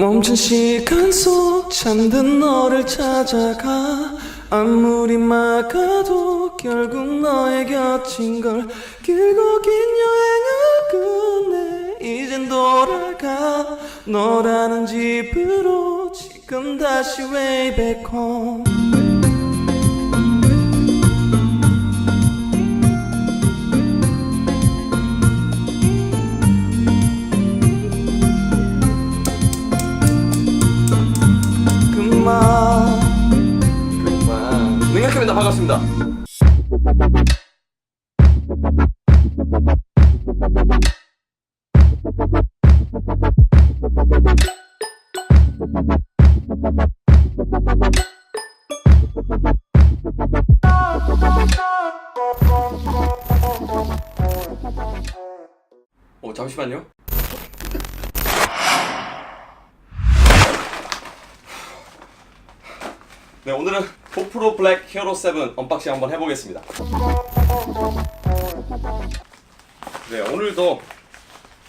멈춘 시간 속 잠든 너를 찾아가 아무리 막아도 결국 너의 곁인 걸 길고 긴 여행을 끝내 이젠 돌아가 너라는 집으로 지금 다시 way back home 능력입니다. 반갑습니다. 잠시만요. 네, 오늘은 고프로 블랙 히어로 7 언박싱 한번 해보겠습니다. 네, 오늘도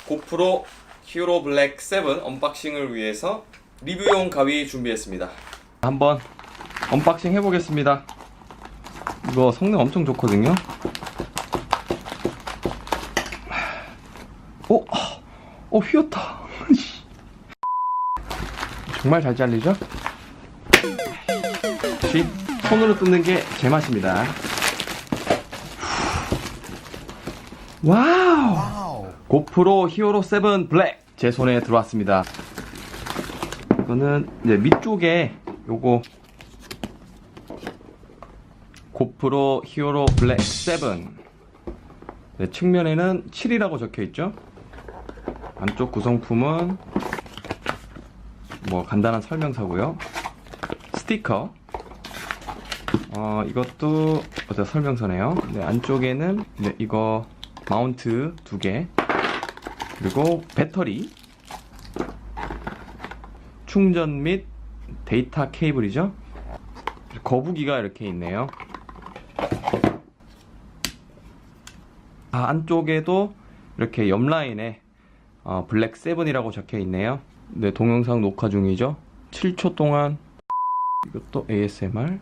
고프로 히어로 블랙 7 언박싱을 위해서 리뷰용 가위 준비했습니다. 한번 언박싱 해보겠습니다. 이거 성능 엄청 좋거든요. 휘었다. 정말 잘 잘리죠? 역시 손으로 뜯는 게 제맛입니다. 와우! 고프로 히어로 7 블랙 제 손에 들어왔습니다. 이거는 이제 밑쪽에 요거 고프로 히어로 블랙 7 네, 측면에는 7이라고 적혀있죠. 안쪽 구성품은 뭐 간단한 설명서고요. 스티커 이것도 어제 설명서네요. 네, 안쪽에는 네, 이거 마운트 2개 그리고 배터리 충전 및 데이터 케이블이죠. 거북이가 이렇게 있네요. 안쪽에도 이렇게 옆 라인에 블랙 7이라고 적혀 있네요. 네, 동영상 녹화 중이죠. 7초 동안 이것도 ASMR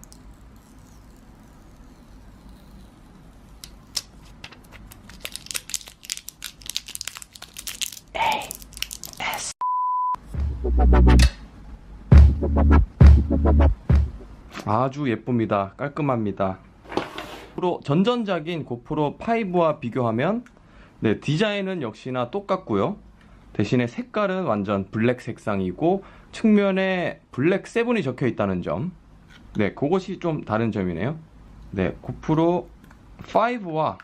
아주 예쁩니다. 깔끔합니다. 전전작인 고프로 5와 비교하면 네, 디자인은 역시나 똑같고요. 대신에 색깔은 완전 블랙 색상이고 측면에 블랙 7이 적혀 있다는 점. 네, 그것이 좀 다른 점이네요. 네, 고프로 5와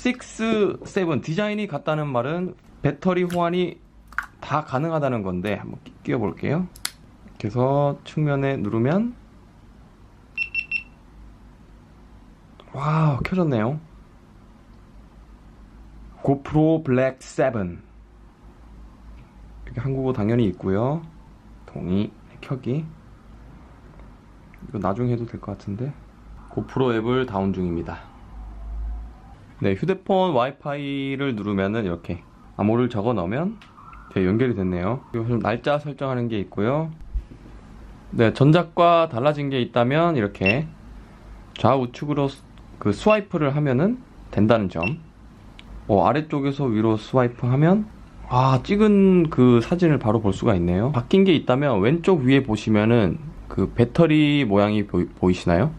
6, 7 디자인이 같다는 말은 배터리 호환이 다 가능하다는 건데 한번 끼워 볼게요. 이렇게 해서 측면에 누르면 와우, 켜졌네요. 고프로 블랙 7 이렇게 한국어 당연히 있고요. 동의, 켜기. 이거 나중에 해도 될 것 같은데. 고프로 앱을 다운 중입니다. 네, 휴대폰 와이파이를 누르면은 이렇게 암호를 적어 넣으면 연결이 됐네요. 그리고 날짜 설정하는 게 있고요. 네, 전작과 달라진 게 있다면 이렇게 좌우측으로 그 스와이프를 하면은 된다는 점. 아래쪽에서 위로 스와이프 하면 찍은 그 사진을 바로 볼 수가 있네요. 바뀐 게 있다면 왼쪽 위에 보시면은 그 배터리 모양이 보이시나요?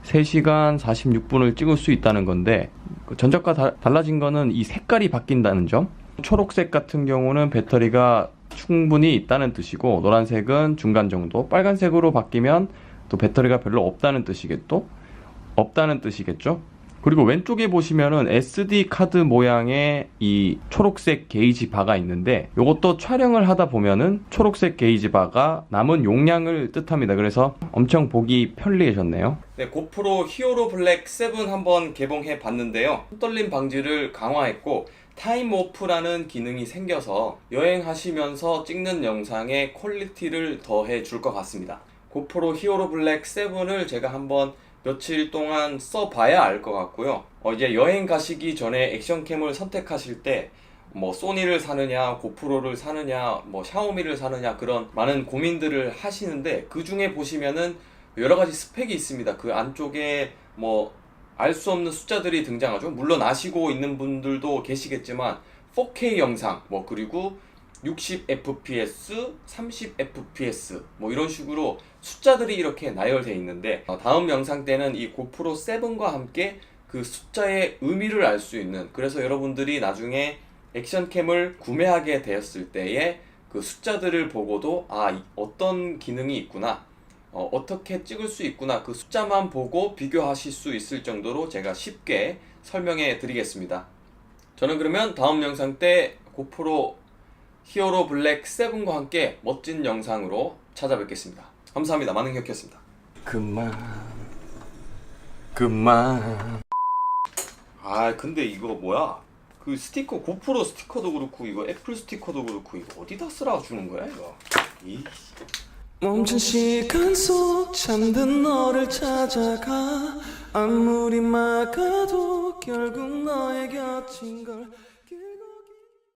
3시간 46분을 찍을 수 있다는 건데 전작과 달라진 거는 이 색깔이 바뀐다는 점. 초록색 같은 경우는 배터리가 충분히 있다는 뜻이고 노란색은 중간 정도, 빨간색으로 바뀌면 또 배터리가 별로 없다는 뜻이겠죠? 그리고 왼쪽에 보시면은 SD 카드 모양의 이 초록색 게이지 바가 있는데 이것도 촬영을 하다 보면은 초록색 게이지 바가 남은 용량을 뜻합니다. 그래서 엄청 보기 편리해졌네요. 네, 고프로 히어로 블랙 7 한번 개봉해 봤는데요. 손떨림 방지를 강화했고 타임 오프라는 기능이 생겨서 여행하시면서 찍는 영상에 퀄리티를 더해 줄 것 같습니다. 고프로 히어로 블랙 7을 제가 한번 며칠 동안 써봐야 알 것 같고요. 이제 여행 가시기 전에 액션캠을 선택하실 때 뭐 소니를 사느냐, 고프로를 사느냐, 뭐 샤오미를 사느냐 그런 많은 고민들을 하시는데 그 중에 보시면은 여러 가지 스펙이 있습니다. 그 안쪽에 뭐 알 수 없는 숫자들이 등장하죠. 물론 아시고 있는 분들도 계시겠지만 4K 영상, 뭐 그리고 60fps, 30fps 뭐 이런 식으로 숫자들이 이렇게 나열되어 있는데 다음 영상 때는 이 고프로 7과 함께 그 숫자의 의미를 알 수 있는, 그래서 여러분들이 나중에 액션캠을 구매하게 되었을 때에 그 숫자들을 보고도 어떤 기능이 있구나, 어떻게 찍을 수 있구나, 그 숫자만 보고 비교하실 수 있을 정도로 제가 쉽게 설명해 드리겠습니다. 저는 그러면 다음 영상 때 고프로 히어로 블랙 7과 함께 멋진 영상으로 찾아뵙겠습니다. 감사합니다. 만능혁이었습니다. 그만. 근데 이거 뭐야? 그 스티커, 고프로 스티커도 그렇고 이거 애플 스티커도 그렇고 이거 어디다 쓰라 주는 거야 이거? 멈춘 시간 속 잠든 너를 찾아가 아무리 막아도 결국 너의 곁인 걸